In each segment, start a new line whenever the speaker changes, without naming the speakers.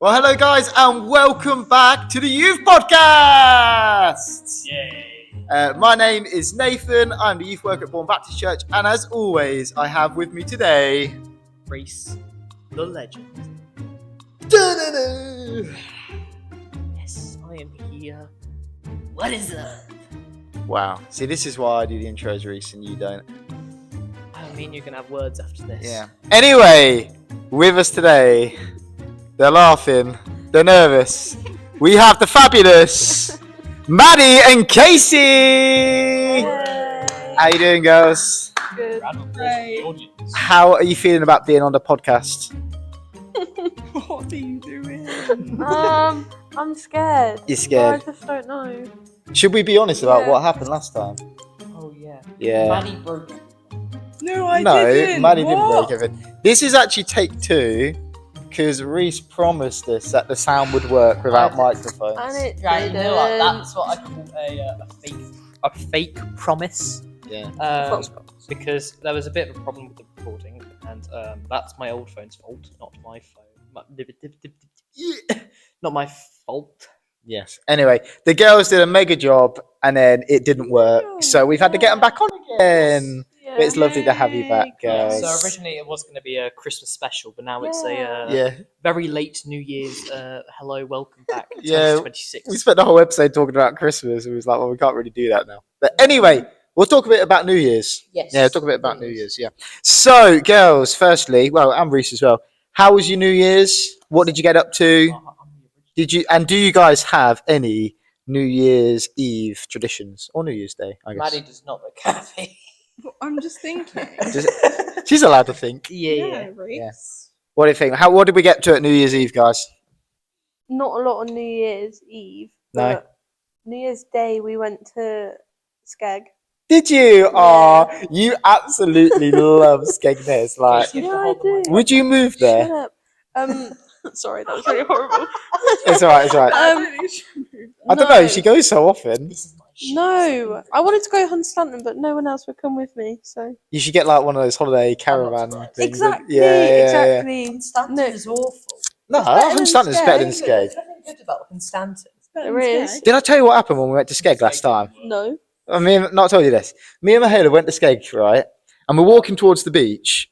Well, hello, guys, and welcome back to the Youth Podcast.
Yay.
My name is Nathan. I'm the youth worker at Bourne Baptist Church, and as always, I have with me today
Reece, the legend.
Da-da-da.
Yes, I am here. What is up?
Wow. See, this is why I do the intros, Reece, and you don't.
I mean, you can have words after this.
Yeah. Anyway, with us today, they're laughing, they're nervous. We have the fabulous Maddie and Casey.
Hey.
How you doing, girls?
Good.
Round of applause from the audience.
How are you feeling about being on the podcast?
What are you doing? I'm scared.
You're scared?
I just don't know.
Should we be honest about
Yeah.
what happened last time?
Oh, yeah.
Yeah.
Maddie broke it.
No, I
No,
didn't.
Maddie didn't
What?
break it. This is actually take two, because Reece promised us that the sound would work without
I did.
microphones.
And it
Right, you know what?
didn't.
That's what I call a fake promise.
Yeah.
False promise.
Because there was a bit of a problem with the recording, and that's my old phone's fault, not my phone. Not my fault.
Yes. Anyway, the girls did a mega job, and then it didn't work, so we've had to get them back on again.
Yeah.
But it's lovely to have you back,
Yeah,
guys.
so originally it was going to be a Christmas special, but now it's a
Yeah.
very late New Year's. Hello, welcome back.
Yeah,
2026.
We spent the whole episode talking about Christmas, and we was like, well, we can't really do that now. But anyway, we'll talk a bit about New Year's.
Yes.
Yeah, talk a bit about New Year's, yeah. So, girls, firstly, well, and Reece as well, how was your New Year's? What did you get up to? Do you guys have any New Year's Eve traditions? Or New Year's Day, I guess?
Maddie does not look happy.
I'm just thinking.
She's allowed to think.
Yeah.
Reece.
What do you think? What did we get to at New Year's Eve, guys?
Not a lot on New Year's Eve.
No.
But New Year's Day we went to Skeg.
Did you? Oh, you absolutely love Skegness. Like,
Yeah, I do.
would you move there?
Shut up. Sorry, that was really horrible.
It's alright, it's alright. I don't know, she goes so often.
This is my shit.
No, I wanted to go Hunstanton, but no one else would come with me. So
You should get like one of those holiday caravan
surprised.
things.
exactly,
Yeah.
exactly.
Stanton
No.
is awful.
No,
It's better than
Hunstanton's better than
Skeg.
Skeg.
There's nothing good about Stanton.
There is.
Did I tell you what happened when we went to Skeg last time?
No.
I mean, not told you this. Me and Mahela went to Skeg, right? And we're walking towards the beach.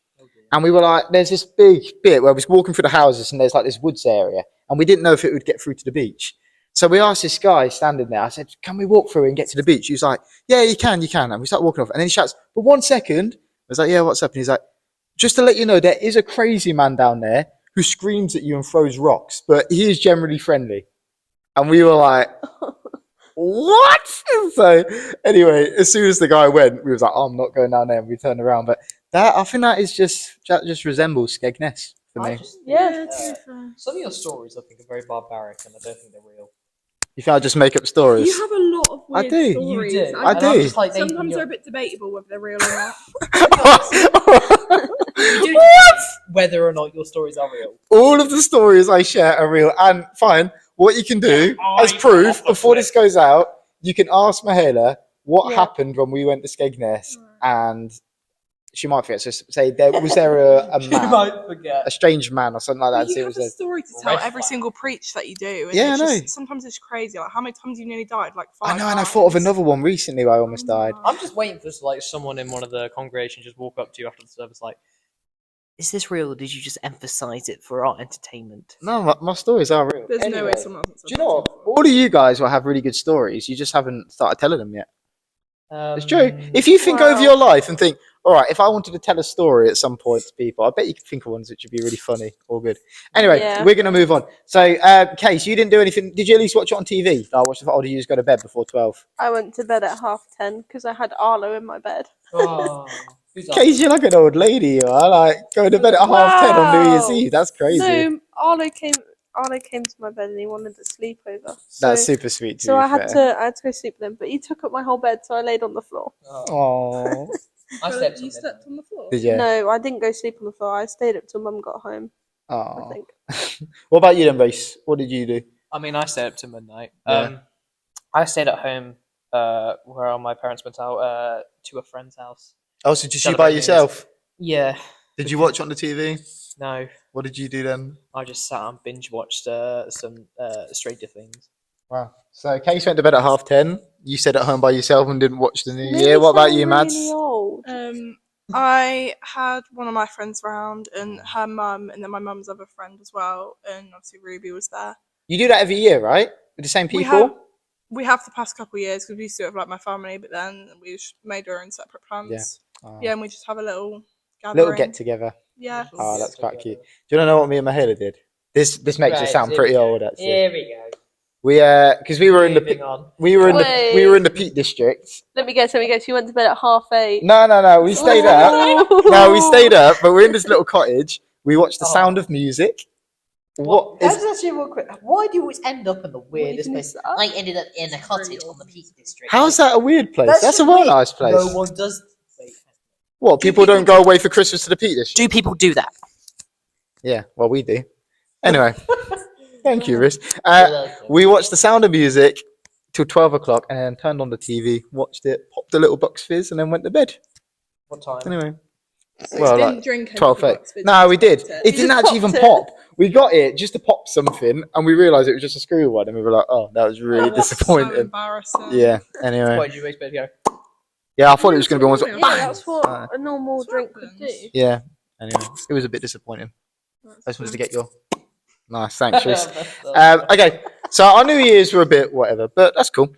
And we were like, there's this big bit where we was walking through the houses and there's like this woods area. And we didn't know if it would get through to the beach. So we asked this guy standing there, I said, can we walk through and get to the beach? He was like, yeah, you can. And we start walking off. And then he shouts, but 1 second. I was like, yeah, what's up? And he's like, just to let you know, there is a crazy man down there who screams at you and throws rocks, but he is generally friendly. And we were like, what? So anyway, as soon as the guy went, we was like, oh, I'm not going down there. And we turned around. But I think that just resembles Skegness for me.
Yeah.
Some of your stories I think are very barbaric and I don't think they're real.
You think I just make up stories?
You have a lot of
I
weird
do.
stories.
You do.
I
And
do.
I'm just like, Nathan,
Sometimes
you're-
they're a bit debatable whether they're real or not.
you do
What?
whether or not your stories are real.
All of the stories I share are real. And fine, what you can do as proof before this goes out, you can ask Mahela what happened when we went to Skegness, and she might forget. So say, was there a
You
man,
might forget.
a strange man or something like that? and see
You
what
have
it
a
was
story to
Red
tell every
flag.
single preach that you do. And
Yeah,
it's
I
just-
know.
Sometimes it's crazy. Like, how many times you nearly died? Like
I
5
know, and I thought of
times.
another one recently where I almost died.
Oh,
I'm just waiting for like someone in one of the congregation just walk up to you after the service like, is this real or did you just emphasize it for our entertainment?
No, my stories are real.
There's no way
Anyway,
someone else.
do you know what? All of you guys will have really good stories. You just haven't started telling them yet. It's true. If you think over your life and think, all right, if I wanted to tell a story at some point to people, I bet you could think of ones which would be really funny or good. Anyway,
Yeah.
we're going to move on. So, Case, you didn't do anything. Did you at least watch it on TV? Or did you just go to bed before 12?
I went to bed at 10:30 because I had Arlo in my bed.
Oh, who's that?
Case, you're like an old lady. You are like going to bed at 10:30 on New Year's
Wow.
Eve. That's crazy.
No, Arlo came to my bed and he wanted to sleep over.
That's super sweet.
So I had to go sleep with him, but he took up my whole bed, so I laid on the floor.
Oh,
I slept
You
on
slept on the floor.
did you?
No, I didn't go sleep on the floor. I stayed up till Mum got home. I
Oh.
think.
What about you then, Reece? What did you do?
I mean, I stayed up to midnight.
Yeah.
I stayed at home where my parents went out to a friend's house.
Oh, so just you by
Celebrate New Year's.
yourself?
Yeah.
Did you watch on the TV?
No,
What did you do then?
I just sat and binge watched some Stranger Things.
Wow. So Case went to bed at 10:30. You stayed at home by yourself and didn't watch the New
Made
Year.
me
What about
sound
you, Mads?
really old.
I had one of my friends round and her mum, and then my mum's other friend as well, and obviously Ruby was there.
You do that every year, right? With the same people?
We have the past couple of years because we used to do it with like my family, but then we just made our own separate plans.
Oh.
Yeah, and we just have a little gathering.
Little get together.
Yeah.
Oh, that's quite cute. Do you want to know what me and Mahela did? This makes it sound pretty old, actually.
Here we go.
We because we were in
Moving
the
on.
we were in the Peak District.
Let me guess. You went to bed at 8:30.
No. We stayed up. No, we stayed up, but we're in this little cottage. We watched The
Oh.
Sound of Music. What
That's
is?
actually real quick. Why do you always end up in the weirdest
What
place?
is that?
I ended up in a cottage on the Peak District.
How's that a weird place? That's a
just
real
weird.
nice place.
No one does. Wait.
What? People don't go away for Christmas to the Peak District?
Do people do that?
Yeah, well, we do. Anyway, thank you, Riz. We watched The Sound of Music till 12 o'clock and then turned on the TV, watched it, popped a little box fizz, and then went to bed.
What time?
Anyway,
So
well,
you
like
didn't drink any
12:30.
box fizz,
No,
you
we
just
did.
popped
It didn't
just
actually even
popped
pop. We got it just to pop something, and we realised it was just a screw one, and we were like, "Oh, that was really
That's so
disappointing."
embarrassing.
Yeah. Anyway,
Why did you expect to go?
yeah, I thought it was going to be one.
Yeah,
Yeah, that's what
Uh,
a normal
That's
drink
what
would
happens.
do.
Yeah. Anyway, it was a bit disappointing. I just wanted to get your nice. Thanks, Riz. Okay, so our New Year's were a bit whatever, but that's cool.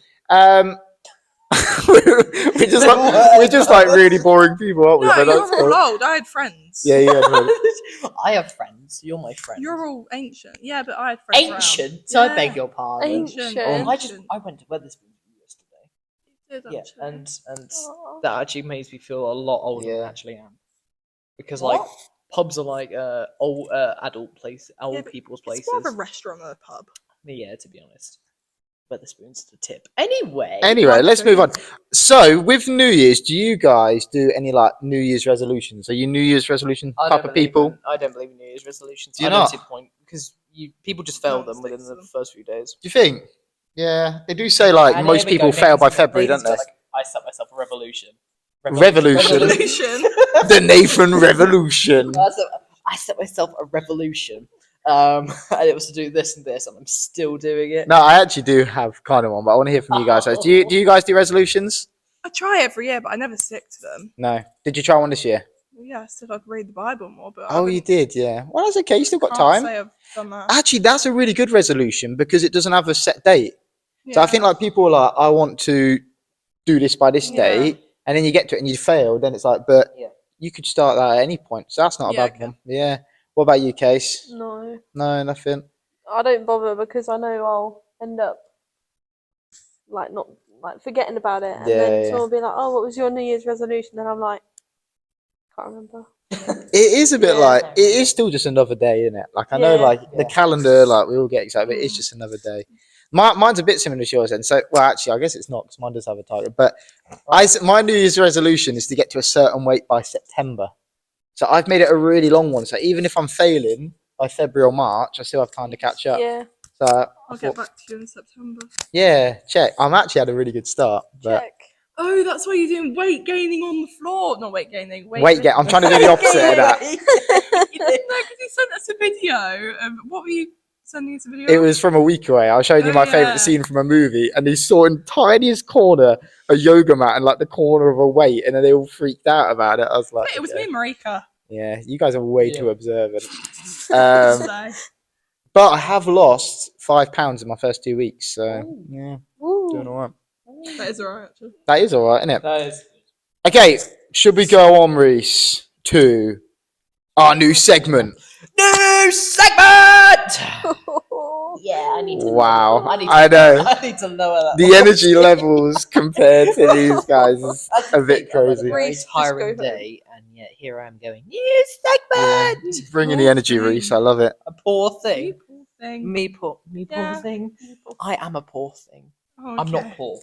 We're just like really boring people, aren't we?
No,
But
you're
that's
all
cool.
old. I had friends.
Yeah, yeah.
I have friends. You're my friend.
You're all ancient. Yeah, but I had friends around.
ancient.
Yeah.
I beg your pardon.
Ancient.
I went to Weatherspoons yesterday.
You did,
Yeah,
actually.
and
Oh.
that actually makes me feel a lot older than
Yeah.
I actually am. Because like pubs are like old adult
Yeah, but
people's
It's
places.
more of a restaurant than a pub.
Yeah, to be honest. Weatherspoons to the tip. Anyway.
Anyway, let's move on. So, with New Year's, do you guys do any like New Year's resolutions? Are you New Year's resolution type of people?
I don't believe in New Year's resolutions.
Do you
I don't
not?
see the point because people just fail
No,
them within
sticks
the
to them.
first few days.
Do you think? Yeah, they do say like
And
most
here we
people
go,
fail by
Nathan's got-
February, don't
Nathan's
they?
got, like, I set myself a revolution.
Revolution.
Revolution.
The Nathan Revolution.
I set myself a revolution. And it was to do this and this, and I'm still doing it.
No, I actually do have kind of one, but I want to hear from you guys. So, do you guys do resolutions?
I try every year, but I never stick to them.
No. Did you try one this year?
Well, yeah, I said I'd read the Bible more, but
Oh, you did, yeah. Well, that's okay. You still got
can't
time.
say I've done that.
Actually, that's a really good resolution because it doesn't have a set date. So I
Yeah.
think like people are like, I want to do this by this
Yeah.
date, and then you get to it and you fail. Then it's like, but
Yeah.
you could start that at any point. So that's not a
Yeah,
bad
okay.
one. Yeah. What about you, Case?
No,
No, nothing.
I don't bother because I know I'll end up not forgetting about it, and
Yeah,
then
yeah.
someone will be like, "Oh, what was your New Year's resolution?" And I'm like, "Can't remember."
It is a bit
Yeah,
like
no,
it is still just another day, isn't it? Like I know,
Yeah.
like the
Yeah.
calendar, like we all get excited, but it's
Mm.
just another day. Mine's a bit similar to yours, then. So, well, actually, I guess it's not because mine does have a title. But my New Year's resolution is to get to a certain weight by September. So I've made it a really long one. So even if I'm failing by February or March, I still have time to catch up.
Yeah,
So I
I'll
thought,
get back to you in September.
yeah, check. I'm actually had a really good start, but
check.
Oh, that's why you're doing weight gaining on the floor. Not weight gaining.
wait, I'm trying to do the opposite of that.
No, because you sent us a video of what were you sending us a video?
It was from a week away. I was showing you
Oh,
my
yeah.
favorite scene from a movie, and he saw in tiniest corner a yoga mat and like the corner of a weight, and then they all freaked out about it. I was like,
Wait, it was
okay.
me, Marika.
Yeah, you guys are way
Yeah.
too observant.
So,
But I have lost 5 pounds in my first 2 weeks, so
Ooh.
yeah,
Ooh.
doing all right.
that is alright, actually.
That is all right, isn't it?
That is.
Okay, should we go on, Reece, to our new segment?
New segment! Yeah, I need to.
Wow,
I need to,
I know.
I need to lower that.
The energy levels compared to these guys is
That's
a
the
bit
thing, I've had
crazy.
a very
Reece, just
tiring
go home.
day, and yet here I am going, new segment!
Bringing the energy, Reece. I love it.
A poor
You
thing.
poor thing.
Me poor
Yeah.
thing. I am a poor thing.
Oh,
I'm not
okay.
poor.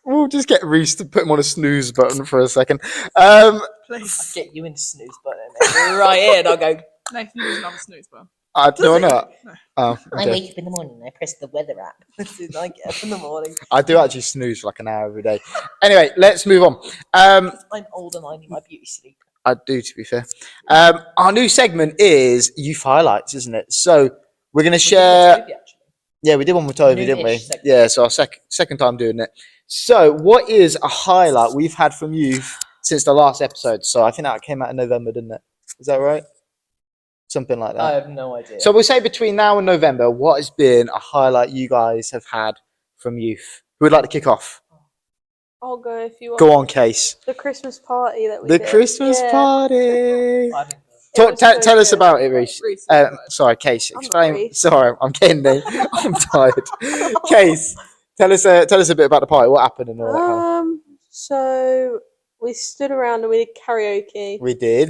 We'll just get Reece to put him on a snooze button for a second.
I'll
Please.
get you in snooze button. And right here, and I'll go,
Nathan doesn't have a snooze bar.
I do
Does it?
not.
No.
Oh,
I
okay.
wake up in the morning and I press the weather app. As soon as I get up in the morning.
I do actually snooze for like an hour every day. Anyway, let's move on.
Because I'm old and I need my beauty sleep.
I do, to be fair. Our new segment is youth highlights, isn't it? So we're going to
We did
share.
with Toby, actually.
Yeah, we did one with Toby, didn't we?
New-ish segment.
Yeah, so our second time doing it. So, what is a highlight we've had from youth since the last episode? So, I think that came out in November, didn't it? Is that right? Something like that.
I have no idea.
So, we'll say between now and November, what has been a highlight you guys have had from youth? Who would like to kick off?
I'll go if you want.
Go on, Case.
The Christmas party that we
The
did.
Christmas
Yeah.
party.
I think
It was so
Tell us
good.
about it, Reece.
Reece.
Sorry, Case.
I'm not
Explain.
Reece.
Sorry, I'm getting there. I'm tired. Case, tell us a bit about the party. What happened and all that. Kind of.
So we stood around and we did karaoke.
We did,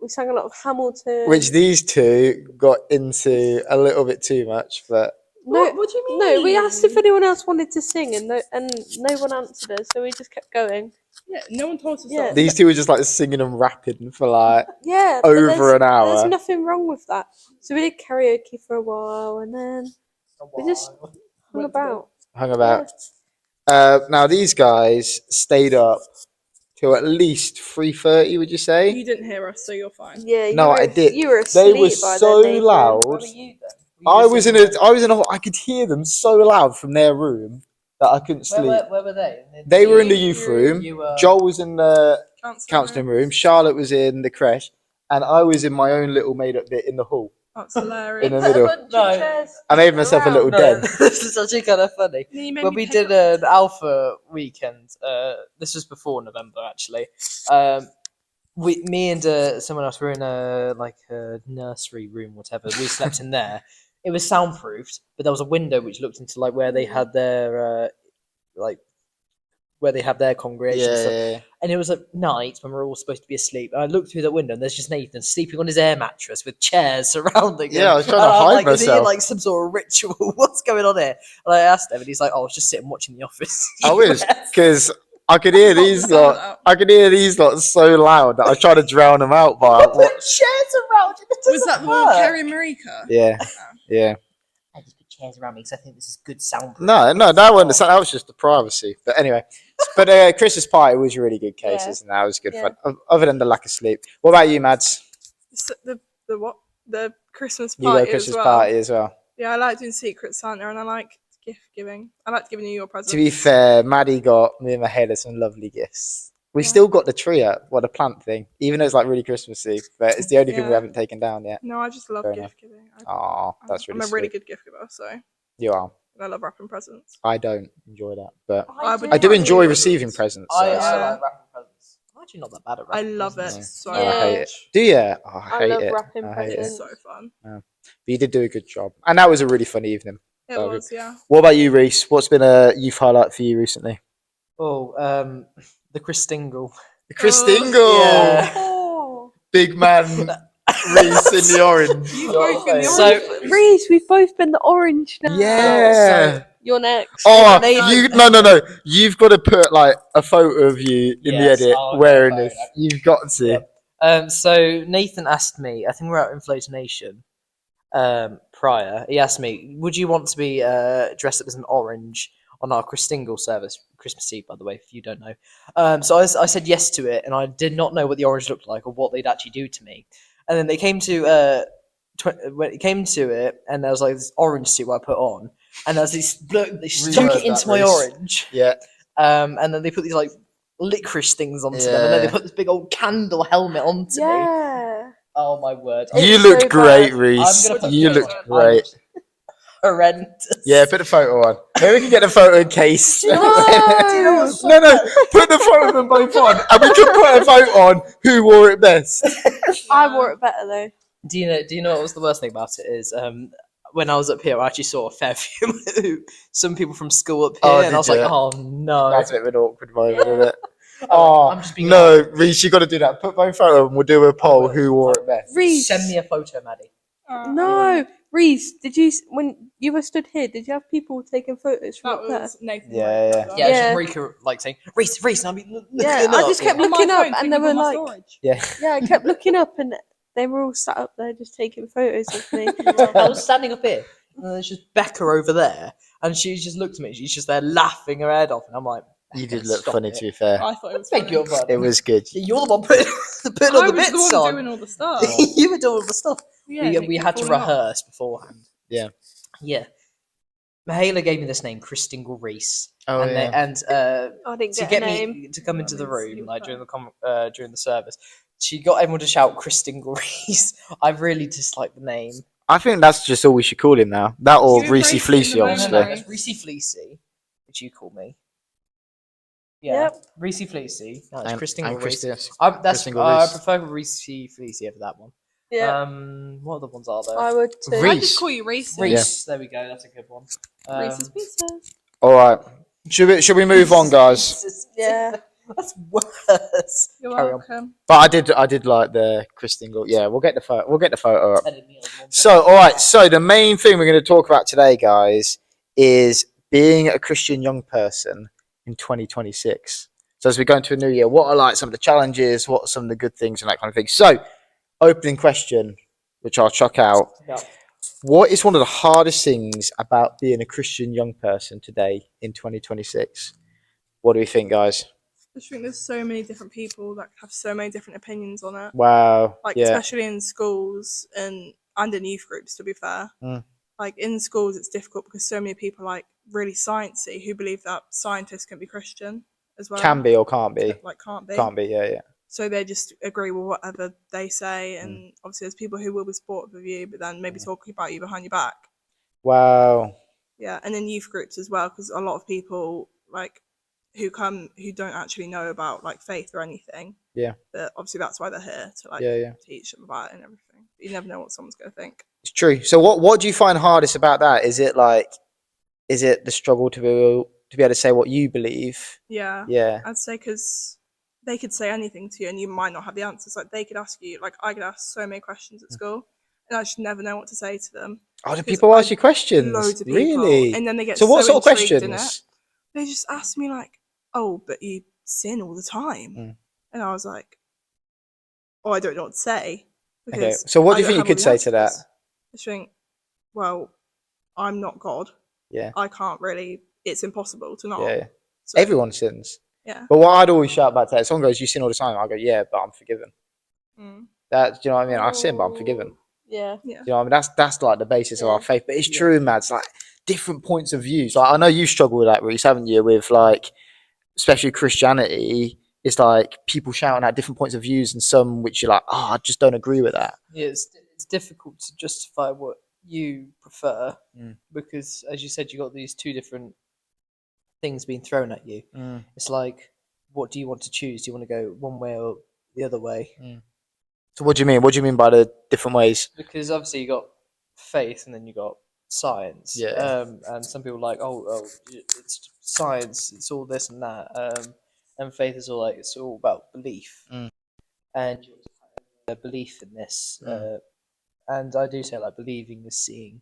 We sang a lot of Hamilton.
which these two got into a little bit too much, but
no,
What do you mean?
no, we asked if anyone else wanted to sing, and no one answered us, so we just kept going.
Yeah, no one told us.
Yeah.
Yeah.
these two were just like singing and rapping for like
Yeah, but
over
there's-
an hour.
There's nothing wrong with that. So we did karaoke for a while, and then we just hung about.
Hung about. Now these guys stayed up till at least 3:30. Would you say?
You didn't hear us, so you're fine.
Yeah, you
No,
were,
I did.
You were
They
asleep
were
by
so
then, Nathan.
loud.
Where were you then?
I was in a. I could hear them so loud from their room that I couldn't sleep.
Where were they?
They were in the youth room.
You were...
Joel was in the
Counselling
counselling room. Charlotte was in the creche, and I was in my own little made-up bit in the hall.
That's hilarious.
In the
Put a
middle.
bunch of
No.
chairs
I made myself a
around.
little den.
this is actually kind of funny.
Then you made
When
me
we
pick
did
up-
an alpha weekend, this was before November actually. Me and someone else were in a nursery room, whatever. We slept in there. It was soundproofed, but there was a window which looked into like where they had their where they had their congregation. and stuff.
Yeah.
And it was at night when we were all supposed to be asleep. And I looked through the window and there's just Nathan sleeping on his air mattress with chairs surrounding him.
Yeah, I was trying to
And I'm
hide
like, is he in
myself.
like some sort of ritual? What's going on here? And I asked him and he's like, oh, I was just sitting watching The Office.
I was, because I could hear these lot. I could hear these lot so loud that I was trying to drown them out by.
Put chairs around you.
Was that the one with Carrie and Marika?
Yeah, yeah.
I just put chairs around me because I think this is good sound.
No, that was just the privacy. But anyway, Chris's party was really good cases, and that was good
Yeah.
fun. Other than the lack of sleep. What about you, Mads?
The what? The Christmas
You
party
go Chris's
as well.
party as well.
Yeah, I like doing Secret Santa and I like gift giving. I like giving you your presents.
To be fair, Maddie got me and Mahela some lovely gifts. We still got the tree up, the plant thing, even though it's like really Christmassy. But it's the only thing we
Yeah.
haven't taken down yet.
No, I just love
Fair
gift
enough.
giving.
Oh, that's really
I'm a
sweet.
really good gift giver, so
You are.
I love wrapping presents.
I don't enjoy that, but
I would
I do
wrap
enjoy
your
receiving
presents.
presents.
I
so-
Yeah.
like wrapping presents. I'm actually not that bad at
I
wrapping
love it
presents.
Yeah.
so
I hate
much.
it. Do you? Oh, I
I
hate
love
it.
wrapping
I hate
It's
presents.
it.
so fun.
But you did do a good job, and that was a really fun evening.
It
Oh,
was, yeah.
What about you, Reece? What's been a youth highlight for you recently?
Oh, the Chris Dingle.
The Chris
Oh,
Dingle,
yeah.
Oh,
big man, Reece in the orange.
You both in the
So-
orange.
Reece, we've both been the orange now.
Yeah.
You're next.
Oh,
Nathan-
no! You've got to put like a photo of you in
Yes,
the edit
I'll get
wearing
a
this.
photo.
You've got to.
Yep. So Nathan asked me, I think we're out in Float Nation prior. He asked me, would you want to be dressed up as an orange on our Chris Dingle service, Christmas Eve, by the way, if you don't know. So I said yes to it, and I did not know what the orange looked like or what they'd actually do to me. And then they came to when it came to it, and there was like this orange suit I put on, and there was this bloke, they stuck
Reverse
it into
that,
my
Reece.
orange.
Yeah.
And then they put these like licorice things onto them, and then they
Yeah.
put this big old candle helmet onto me.
Yeah.
Oh my word!
You
It's
looked
so
great,
bad.
Reece.
I'm gonna put
You
photos
looked
on.
great.
Horrendous.
Yeah, put the photo on. Maybe we can get the photo in case.
Do you know what's
No, put the photo of them both on, and we can put a vote on who wore it best.
I wore it better though.
Do you know what was the worst thing about it is when I was up here, I actually saw a fair few some people from school up here,
Oh,
and I
did
was like,
you?
oh no.
That's a bit of an awkward moment, isn't it? Oh,
I'm just being
no, Reece, you got to do that. Put both photos and we'll do a poll
will.
who wore it best.
Reece.
Send me a photo, Maddie.
No, Reece. Did you when you were stood here? Did you have people taking photos from
That
up there?
was Nathan.
Yeah, yeah.
Yeah,
Yeah.
it's just Marika like saying, Reece, and I'll be looking
Yeah,
up.
I just kept
On my
looking up,
phone,
and
thinking
they were
of my
like,
storage.
Yeah.
yeah, I kept looking up, and they were all sat up there just taking photos of me.
I was standing up here, and there's just Becca over there, and she just looked at me. She's just there laughing her head off, and I'm like,
You
"Becca,
did look
stop
funny,
it."
to be fair.
I thought it was
Beg
funny.
your pardon.
It was good.
Yeah, you're the one putting
I
all the
was
bits
the one
on.
doing all the stuff.
You were doing all the stuff.
Yeah,
we had to rehearse beforehand.
Yeah.
Yeah. Mihaela gave me this name, Christingle Reece.
Oh,
and
yeah.
I didn't
to
get
get
a name.
me to come
That
into the
means
room,
you're
like
fair.
during the service, she got everyone to shout Christingle Reece. I really dislike the name.
I think that's just all we should call him now. That or
You
Reece
embraced it in
Fleecy,
the moment,
obviously.
though.
It's Reece Fleecy, which you call me. Yeah,
Yep.
Reece Fleecy. No, it's
And
Christingle Reece.
Christy-
I
Christingle Reece.
prefer Reece Fleecy over that one.
Yeah,
What other ones are there?
I would too.
Reece.
I just call you Reese.
Reece. There we go. That's a good one.
Reese's Pieces.
All right. Should we move on, guys?
Yeah.
That's worse.
You're
Carry on.
welcome.
But I did like the Christingle. Yeah, we'll get the photo up.
Telling me I was one
So, all right. So the main thing we're going to talk about today, guys, is being a Christian young person in 2026. So as we go into a new year, what are like some of the challenges? What are some of the good things and that kind of thing? So, opening question, which I'll chuck out.
Yeah.
What is one of the hardest things about being a Christian young person today in 2026? What do we think, guys?
I just think there's so many different people that have so many different opinions on it.
Wow.
Like
Yeah.
especially in schools and in youth groups, to be fair.
Mm.
Like in schools it's difficult because so many people are like really sciencey who believe that scientists can be Christian as well.
Can be or can't be.
Like can't be.
Can't be. Yeah, yeah.
So they just agree with whatever they say, and obviously there's people who will be supportive of you, but then maybe talking about you behind your back.
Wow.
Yeah, and then youth groups as well, because a lot of people like who don't actually know about like faith or anything.
Yeah.
But obviously that's why they're here to like
Yeah.
teach them about it and everything. But you never know what someone's gonna think.
It's true. So what do you find hardest about that? Is it the struggle to be able to say what you believe?
Yeah.
Yeah.
I'd say because they could say anything to you and you might not have the answers. Like they could ask you, like I could ask so many questions at school and I just never know what to say to them.
Oh, do
'Cause
people ask you questions?
Loads of people.
Really?
And then they get
So what sort of
intrigued in it.
questions?
They just asked me like, "Oh, but you sin all the time," and I was like, "Oh, I don't know what to say."
Okay. So what do
I
you
don't
think you
have all
could
the
say to that?
answers. I just think, well, I'm not God.
Yeah.
I can't really. It's impossible to not.
Yeah.
So,
Everyone sins.
Yeah.
But what I'd always shout about that, someone goes, "You sin all the time." I go, "Yeah, but I'm forgiven."
Mm.
Do you know what I mean? I sin, but I'm forgiven.
Yeah.
Do you know what I mean? That's like the basis of our
Yeah.
faith. But it's true, man. It's like different points of views. Like I know you struggle with that, Reece, haven't you? With like, especially Christianity, it's like people shouting out different points of views, and some which you're like, I just don't agree with that.
Yeah, it's difficult to justify what you prefer
Mm.
because, as you said, you got these two different things being thrown at you.
Mm.
It's like, what do you want to choose? Do you want to go one way or the other way?
So what do you mean? What do you mean by the different ways?
Because obviously you got faith and then you got science.
Yeah.
And some people are like, oh, it's science. It's all this and that. And faith is all like it's all about belief. And you have a belief in this. And I do say like believing is seeing.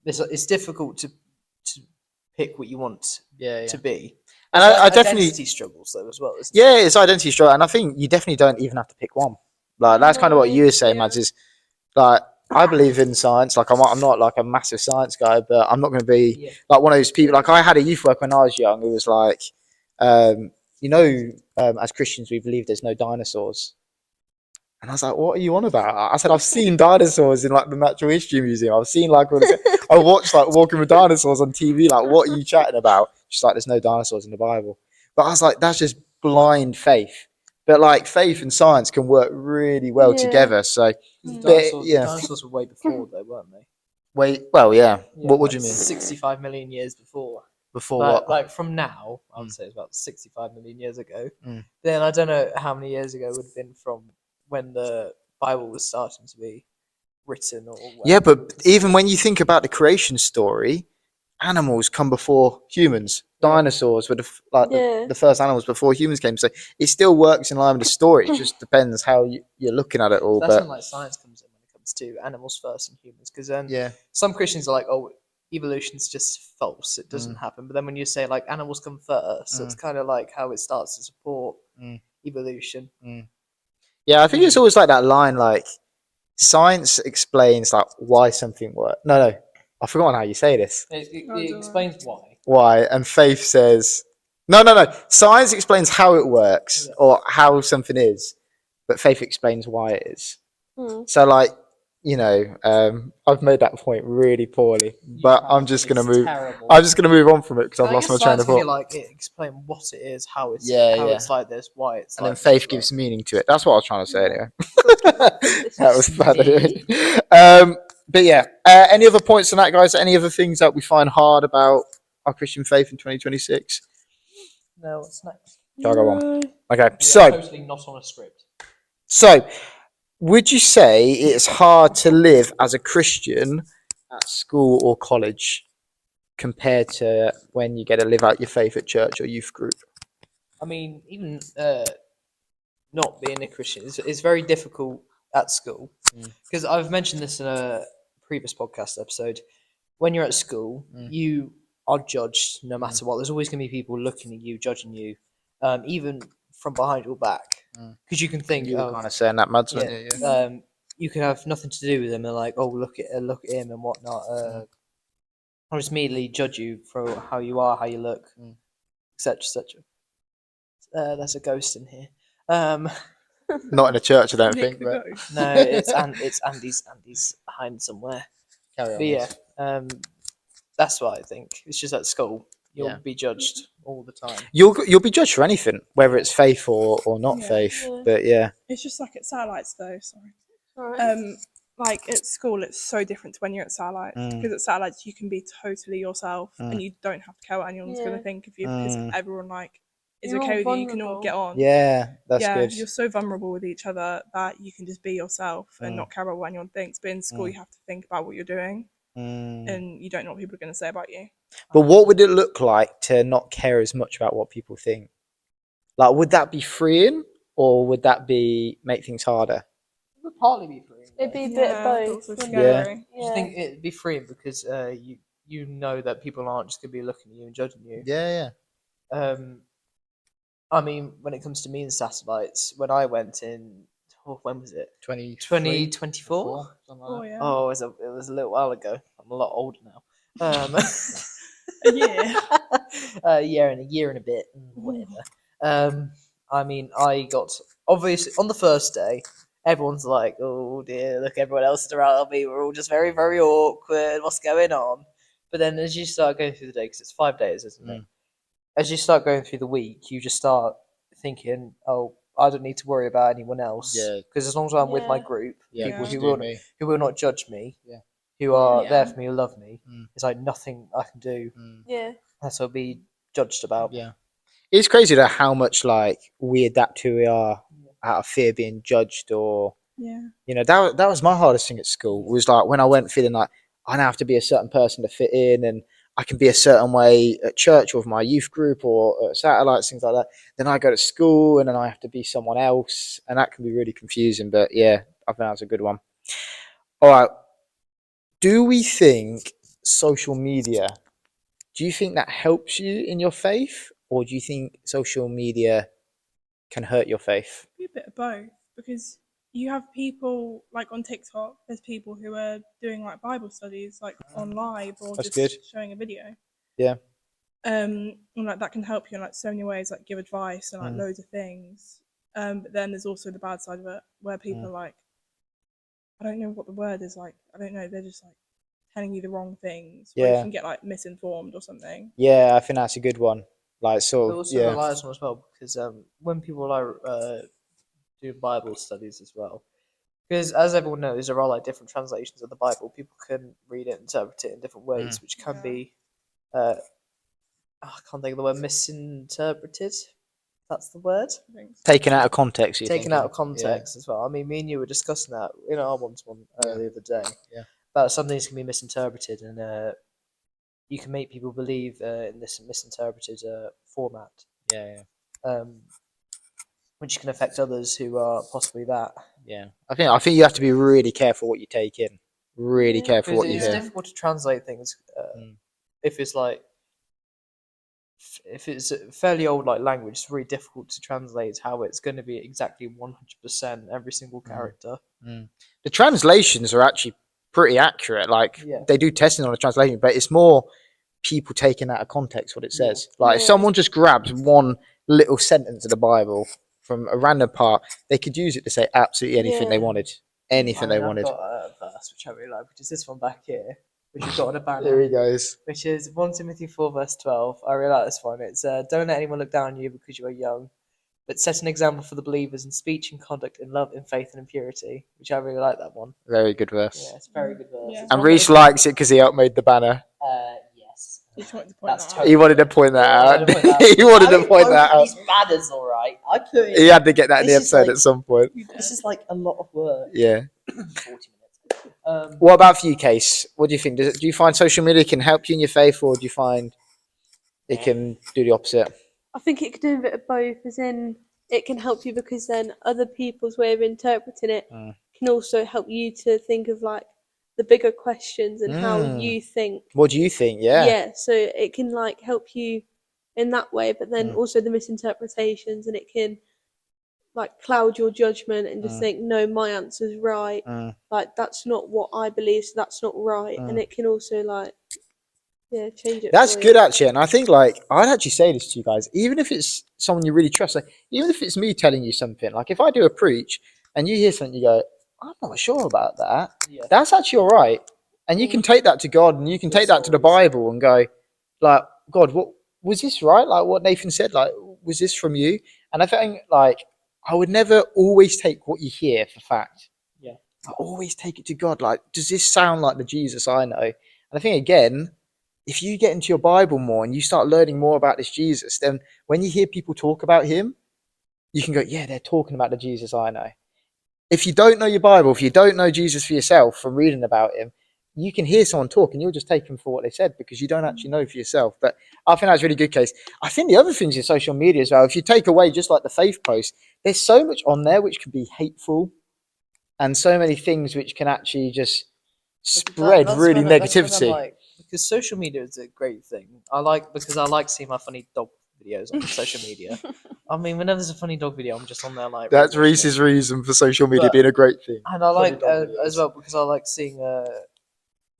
It's difficult to pick what you want to be.
And
It's
I definitely
identity struggles though as well. Isn't it?
Yeah, it's identity struggle, and I think you definitely don't even have to pick one. Like that's kind of what you were saying, Mads. Is like I believe in science. Like I'm not like a massive science guy, but I'm not going to be like one of those people. Like I had a youth work when I was young. It was like, as Christians we believe there's no dinosaurs, and I was like, what are you on about? I said I've seen dinosaurs in like the Natural History Museum. I've seen like I watched like Walking with Dinosaurs on TV. Like what are you chatting about? Just like there's no dinosaurs in the Bible. But I was like, that's just blind faith. But like faith and science can work really well together. So
Dinosaurs were way before though, weren't they?
What do you mean?
65 million years before.
Before
Like,
what?
like from now, I would say it's about 65 million years ago. Then I don't know how many years ago it would have been from when the Bible was starting to be written or
Yeah, but even when you think about the creation story, animals come before humans. Dinosaurs were the first animals before humans came. So it still works in line with the story. It just depends how you're looking at it all.
That's
but
when like science comes in when it comes to animals first and humans. Because some Christians are like, oh, evolution's just false. It doesn't happen. But then when you say like animals come first, so it's kind of like how it starts to support evolution.
Yeah, I think it's always like that line, like science explains like why something works. No, I've forgotten how you say this.
It explains why.
Why, and faith says no. Science explains how it works or how something is, but faith explains why it is.
Hmm.
So like, I've made that point really poorly, but I'm just gonna move.
Terrible.
I'm just gonna move on from it because I've
I
lost my
guess
train of
science can be
thought.
like explain what it is, how it's
Yeah.
it's like this, why it's
And
like
then faith
this,
gives meaning to it. That's what I was trying to say anyway.
This
That
was
was bad
me.
anyway. But yeah, any other points on that, guys? Any other things that we find hard about our Christian faith in 2026?
No, it's next.
Shall I go on?
No.
Okay,
We are
so
totally not on a script.
would you say it's hard to live as a Christian at school or college compared to when you get to live out your faith at church or youth group?
I mean, even not being a Christian is very difficult at school because I've mentioned this in a previous podcast episode. When you're at school, you are judged no matter what. There's always going to be people looking at you, judging you, even from behind your back, because you can think,
You were kind of saying that, Mads, weren't you? Yeah.
you can have nothing to do with them. They're like, oh, look at him and whatnot. I'll just immediately judge you for how you are, how you look, etc., etc. There's a ghost in here.
Not in a church, I don't
Nick
think.
the
But
ghost.
No, it's Andy's behind somewhere.
carry on.
But yeah,
yes.
that's what I think. It's just at school you'll
Yeah.
be judged all the time.
You'll be judged for anything, whether it's faith or not
Yeah.
faith.
Yeah.
But yeah,
It's just like at satellites though. Sorry.
Alright.
Like at school, it's so different to when you're at satellites because at satellites you can be totally yourself and you don't have to care what anyone's going
Yeah.
to think of you because everyone like is
You're all
okay with you. You can all
vulnerable.
get on.
yeah, that's
yeah,
good.
you're so vulnerable with each other that you can just be yourself and not care about what anyone thinks. But in school, you have to think about what you're doing, and you don't know what people are going to say about you.
But what would it look like to not care as much about what people think? Like, would that be freeing, or would that be make things harder?
It would partly be freeing.
It'd be a bit
Yeah,
of
it's
both.
also
wouldn't
Yeah.
it?
scary.
I just think it'd be freeing because you know that people aren't just gonna be looking at you and judging you.
Yeah.
I mean, when it comes to me and satellites, when I went in, when was it? 2024.
Oh yeah,
Oh, it was a little while ago. I'm a lot older now.
a year.
A year and a bit, whatever. I mean, I got obviously on the first day. Everyone's like, "Oh dear, look, everyone else is around me. We're all just very, very awkward. What's going on?" But then, as you start going through the day, because it's 5 days, isn't it? As you start going through the week, you just start thinking, "Oh, I don't need to worry about anyone else."
Yeah.
Because as long as I'm with my
Yeah.
group,
Yeah,
people
just
who will not judge me,
Yeah.
who are
Yeah.
there for me, who love me,
Mm.
it's like nothing I can do
Yeah.
that I'll be judged about.
Yeah. It's crazy though how much like we adapt to who we are out of fear of being judged, or
Yeah,
that was my hardest thing at school. Was like when I went feeling like I now have to be a certain person to fit in, and I can be a certain way at church or with my youth group or at satellites, things like that. Then I go to school and then I have to be someone else, and that can be really confusing. But yeah, I think that's a good one. All right. Do we think social media, do you think that helps you in your faith, or do you think social media can hurt your faith?
be a bit of both because you have people like on TikTok. There's people who are doing like Bible studies like on live or
That's
just
good.
showing a video.
Yeah.
And like that can help you in like so many ways, like give advice and like
Mm.
loads of things. But then there's also the bad side of it where people are like, I don't know what the word is, like I don't know, they're just like telling you the wrong things where
Yeah.
you can get like misinformed or something.
Yeah, I think that's a good one. Like
It
sort of,
also
yeah.
relies on as well because when people are do Bible studies as well, because as everyone knows, there are like different translations of the Bible. People can read it, interpret it in different ways, which can be I can't think of the word, misinterpreted. That's the word.
I think so.
Taken out of context, you
Taken out of context as well. I mean, me and you were discussing that in our one-to-one the other day.
Yeah.
About some things can be misinterpreted, and you can make people believe in this misinterpreted format,
Yeah.
which can affect others who are possibly that.
Yeah. I think you have to be really careful what you take in. Really
Yeah.
careful
Because
what you
it's
hear.
difficult to translate things if it's like, if it's a fairly old like language, it's really difficult to translate how it's going to be exactly 100% every single character.
The translations are actually pretty accurate. Like
Yeah.
they do testing on the translation, but it's more people taking out of context what it says. Like if
Yeah.
someone just grabs one little sentence of the Bible from a random part, they could use it to say absolutely anything they
Yeah.
wanted. Anything they wanted.
I've got a verse which I really like, which is this one back here, which we've got on a banner.
There he goes.
Which is 1 Timothy 4 verse 12. I really like this one. It's don't let anyone look down on you because you are young, but set an example for the believers in speech and conduct, in love, in faith, and in purity. Which I really like that one.
Very good verse.
Yeah, it's a very good verse.
Yeah.
It's
And
one
Reece
that-
likes it because he helped made the banner.
Yes.
You just wanted to point
That's
that
totally-
out.
He wanted to point that
I
out.
wanted to point that out.
He wanted
I
to
mean,
point
both
that
of
out.
These banners, all right. I put in.
He had to get that in the
This is
episode
like-
at some point.
You did.
This is like a lot of work.
Yeah.
40 minutes.
What about for you, Case? What do you think? Do you find social media can help you in your faith, or do you find it can do the opposite?
I think it could do a bit of both, as in it can help you because then other people's way of interpreting it can also help you to think of like the bigger questions and how you think.
What do you think? Yeah.
Yeah, so it can like help you in that way, but then also the misinterpretations, and it can like cloud your judgment and just think, no, my answer's right. Like that's not what I believe, so that's not right. And it can also like change it.
That's
for
good
you.
actually, and I think like I'd actually say this to you guys, even if it's someone you really trust, like even if it's me telling you something, like if I do a preach and you hear something, you go, I'm not sure about that.
Yeah.
That's actually all right, and you can take that to God, and you can take that to the Bible, and go, like, God, what was this right? Like what Nathan said, like was this from you? And I think like I would never always take what you hear for fact.
Yeah.
I always take it to God. Like, does this sound like the Jesus I know? And I think again, if you get into your Bible more and you start learning more about this Jesus, then when you hear people talk about him, you can go, yeah, they're talking about the Jesus I know. If you don't know your Bible, if you don't know Jesus for yourself from reading about him, you can hear someone talk and you'll just take them for what they said because you don't actually know for yourself. But I think that's a really good case. I think the other things in social media as well, if you take away just like the faith post, there's so much on there which can be hateful and so many things which can actually just spread
That's
really
when that's when I'm
negativity.
like, because social media is a great thing. I like seeing my funny dog videos on social media. I mean, whenever there's a funny dog video, I'm just on there like.
That's
watching it.
Reese's reason for social media
But-
being a great thing.
And I like
dog
as
videos.
well because I like seeing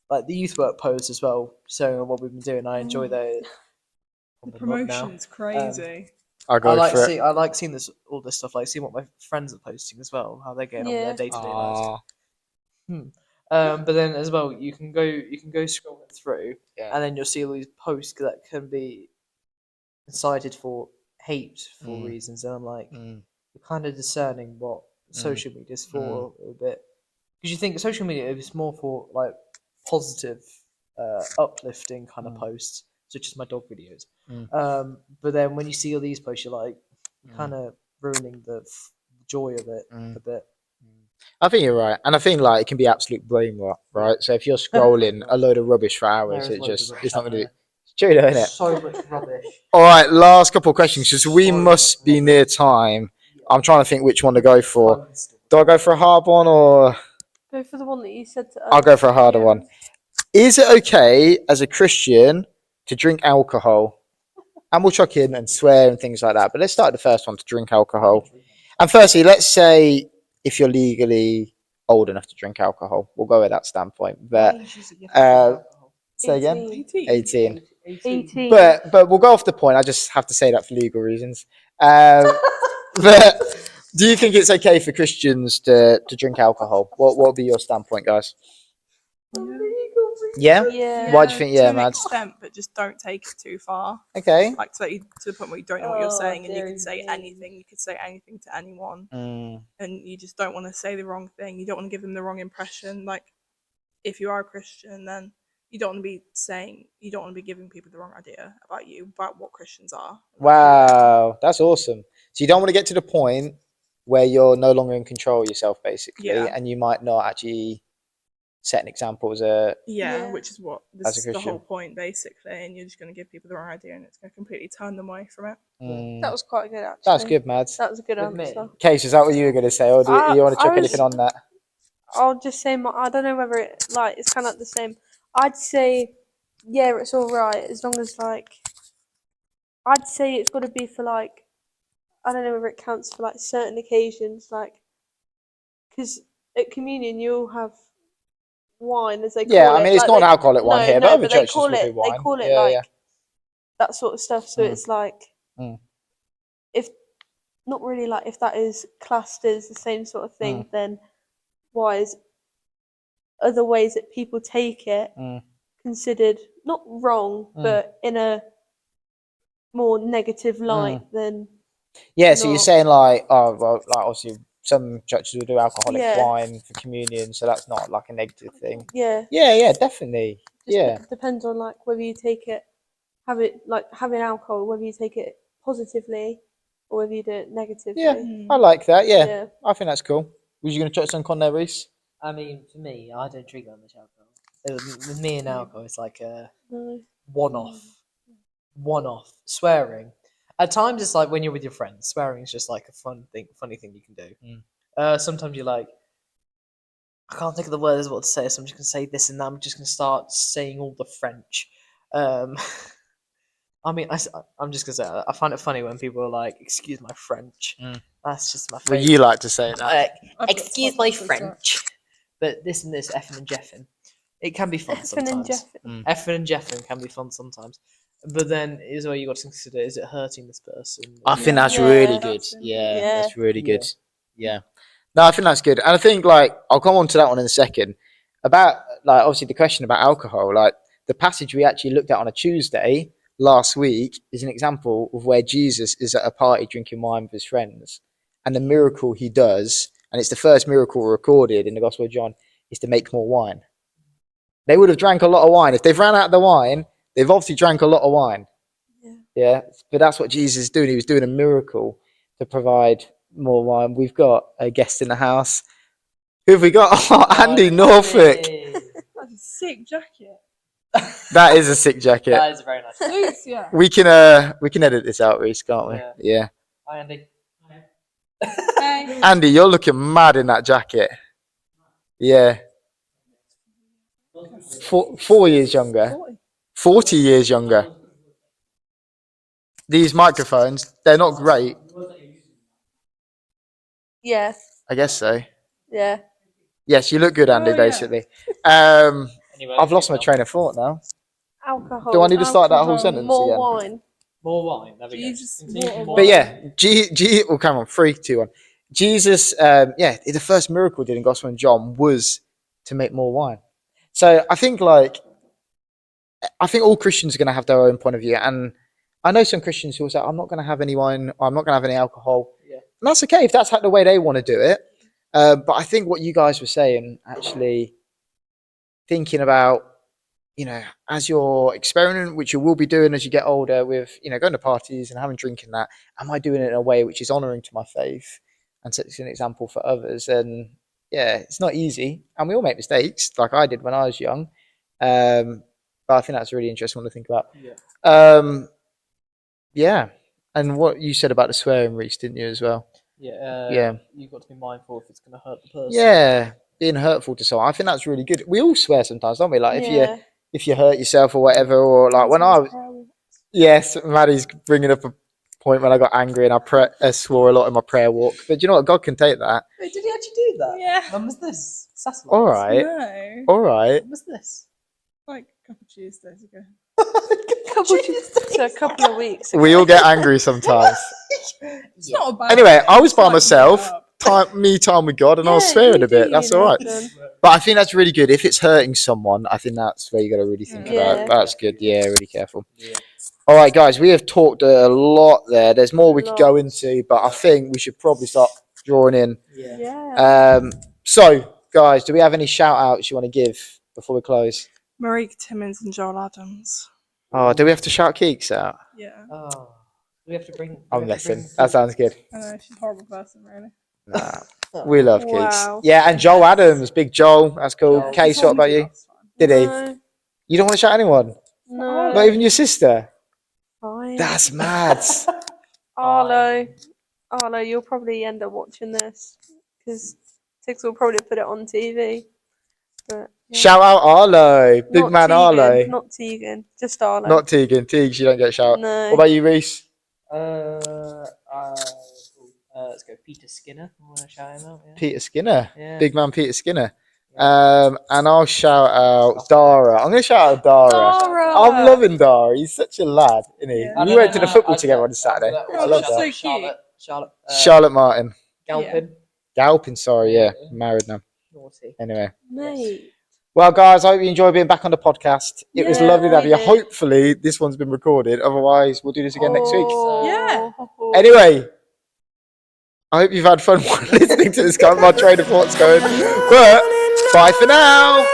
like the youth work posts as well, showing what we've been doing. I enjoy those.
The promotion's crazy.
I'll go for it.
I like seeing all this stuff, like seeing what my friends are posting as well, how they're getting on with their
Yeah.
day-to-day lives.
Aw.
But then as well, you can go scrolling through,
Yeah.
and then you'll see all these posts that can be incited for hateful reasons, and I'm like, you're kind of discerning what social media is for a little bit, because you think social media is more for like positive, uplifting kind of posts, such as my dog videos. But then when you see all these posts, you're like, kind of ruining the joy of it a bit.
I think you're right, and I think like it can be absolute brain rot, right? So if you're scrolling a load of rubbish for hours,
There is
it
loads
just
of
it's not
rubbish
going to do.
out
It's true, though, isn't it?
So much rubbish.
All right, last couple of questions because we
So
must
much
be
rubbish.
near time. I'm trying to think which one to go for. Do I go for a hard one or
Go for the one that you said to us.
I'll go for a harder
Yeah.
one? Is it okay as a Christian to drink alcohol? And we'll chuck in and swear and things like that. But let's start with the first one, to drink alcohol. And firstly, let's say if you're legally old enough to drink alcohol, we'll go with that standpoint. But say again, 18.
18.
But we'll go off the point. I just have to say that for legal reasons. But do you think it's okay for Christians to drink alcohol? What would be your standpoint, guys? Yeah?
Yeah.
Why do you think? Yeah,
to an
Mads.
extent, but just don't take it too far.
Okay.
Like to the point where you don't know what you're
Oh,
saying, and you
dearie
can say
me.
anything. You could say anything to anyone,
Mm,
and you just don't want to say the wrong thing. You don't want to give them the wrong impression. Like, if you are a Christian, then you don't want to be saying, you don't want to be giving people the wrong idea about you, about what Christians are.
wow, that's awesome. So you don't want to get to the point where you're no longer in control of yourself, basically,
Yeah.
and you might not actually set an example as a.
Yeah,
Yeah.
which is what
As
this
a
is the
Christian.
whole point, basically, and you're just going to give people the wrong idea, and it's going to completely turn them away from it.
That was quite good, actually.
That's good, Mads.
That was a good
With me?
answer.
Case, is that what you were going to say, or do you want to
I
chuck
was-
anything on that?
I'll just say I don't know whether it like it's kind of the same. I'd say yeah, it's all right as long as like I'd say it's got to be for like, I don't know whether it counts for like certain occasions, like, because at communion you'll have wine, as they call it.
Yeah, I mean, it's
like
not
they,
an alcoholic wine here, but
no,
other
but they
churches
call
will do
it
wine.
like
Yeah.
that sort of stuff. So
Mm.
it's like,
Mm.
if not really like if that is classed as the same sort of thing, then why is other ways that people take it considered not wrong, but in a more negative light than
Yeah, so you're
not.
saying like, oh, well, like obviously some churches will do alcoholic
Yeah.
wine for communion, so that's not like a negative thing.
Yeah,
Yeah, definitely.
just
Yeah,
depends on like whether you take it, have it like having alcohol, whether you take it positively or whether you do it negatively.
yeah, I like that. Yeah,
Yeah.
I think that's cool. Was you going to touch something on there, Reece?
I mean, for me, I don't drink that much alcohol. With me and alcohol, it's like a
No.
one-off. Swearing. At times, it's like when you're with your friends, swearing is just like a funny thing you can do. Sometimes you're like, I can't think of the words what to say, so I'm just gonna say this and that. I'm just gonna start saying all the French. I mean, I'm just gonna say I find it funny when people are like, "Excuse my French." That's just my
Well,
favorite.
you like to say that.
Excuse my French, but this and this, effing and jeffing, it can be fun
Effing and
sometimes.
jeffing.
Effing and jeffing can be fun sometimes, but then is where you got to consider: is it hurting this person?
I think that's
Yeah.
really good. Yeah,
Yeah.
that's really good. Yeah. No, I think that's good. And I think like I'll come on to that one in a second. About like obviously the question about alcohol, like the passage we actually looked at on a Tuesday last week is an example of where Jesus is at a party drinking wine with his friends. And the miracle he does, and it's the first miracle recorded in the Gospel of John, is to make more wine. They would have drank a lot of wine. If they've ran out of the wine, they've obviously drank a lot of wine. Yeah, but that's what Jesus is doing. He was doing a miracle to provide more wine. We've got a guest in the house. Who have we got? Oh, Andy Norfolk.
That's a sick jacket.
That is a sick jacket.
That is a very nice.
Suits, yeah.
We can edit this out, Reece, can't we? Yeah.
Hi, Andy.
Hey.
Andy, you're looking mad in that jacket. Yeah. 4 years younger. 40 years younger. These microphones, they're not great.
Yeah.
I guess so.
Yeah.
Yes, you look good, Andy,
Oh, yeah.
basically.
Anyway,
I've lost my train of thought now.
Alcohol.
Do I need to start that whole
Alcohol.
sentence
More
again?
wine.
More wine. There we go.
Jesus,
Continue
water
with
wine.
But yeah, oh, come on, 3, 2, 1. Jesus, the first miracle did in Gospel of John was to make more wine. So I think all Christians are going to have their own point of view. And I know some Christians who will say, I'm not going to have any wine, or I'm not going to have any alcohol.
Yeah.
And that's okay if that's the way they want to do it. But I think what you guys were saying, actually thinking about, as your experiment, which you will be doing as you get older with, going to parties and having drinking that, am I doing it in a way which is honouring to my faith and sets an example for others? And yeah, it's not easy. And we all make mistakes like I did when I was young. But I think that's a really interesting one to think about. Yeah. And what you said about the swearing, Reece, didn't you, as well?
Yeah. You've got to be mindful if it's going to hurt the person.
Yeah. Being hurtful to someone. I think that's really good. We all swear sometimes, don't we? Like if you hurt yourself or whatever, or like when I was, yes, Maddie's bringing up a point when I got angry and I swore a lot in my prayer walk. But do you know what? God can take that.
Wait, did he actually do that?
Yeah.
When was this? Saturday.
All right.
No.
All right.
When was this?
Like a couple of Tuesdays ago.
So a couple of weeks ago.
We all get angry sometimes.
It's not a bad
Anyway,
thing.
I was
It's
by
like,
myself.
yeah.
Time with God, and I was swearing a bit. That's all right. But I think that's really good. If it's hurting someone, I think that's where you got to really think about. That's good. Yeah, really careful.
Yeah.
All right, guys, we have talked a lot there. There's more we could go into, but I think we should probably start drawing in.
Yeah.
So, guys, do we have any shout outs you want to give before we close?
Marika Timmins and Joel Adams.
Oh, do we have to shout Keeks out?
Yeah.
Oh. We have to bring.
I'm messing. That sounds good.
I know, she's a horrible person, really.
Nah, we love Keeks.
Wow.
Yeah, and Joel Adams, big Joel. That's cool.
Joel.
Case, what about you? Did he?
No.
You don't want to shout anyone?
No.
Not even your sister?
Fine.
That's mad.
Arlo, you'll probably end up watching this because Tiggs will probably put it on TV. But, yeah.
Shout out Arlo, big
Not
man
Tegan,
Arlo.
Not Tegan, just Arlo.
Not Tegan. Tegan, you don't get a shout.
No.
What about you, Reece?
Let's go Peter Skinner. I want to shout him out. Yeah.
Peter Skinner.
Yeah.
Big man Peter Skinner. And I'll shout out Dara. I'm going to shout out Dara.
Dara!
I'm loving Dara. He's such a lad, isn't he?
Yeah.
We went to the football together on Saturday. I love
that's
that.
so cute.
Charlotte Martin.
Galpin.
Galpin, sorry, yeah. Married now.
Naughty.
Anyway.
Mate.
Well, guys, I hope you enjoy being back on the podcast. It was
Yeah,
lovely to have
we
you.
did.
Hopefully, this one's been recorded. Otherwise, we'll do this again next week.
Yeah.
Anyway, I hope you've had fun listening to this kind of my train of thoughts going. But bye for now.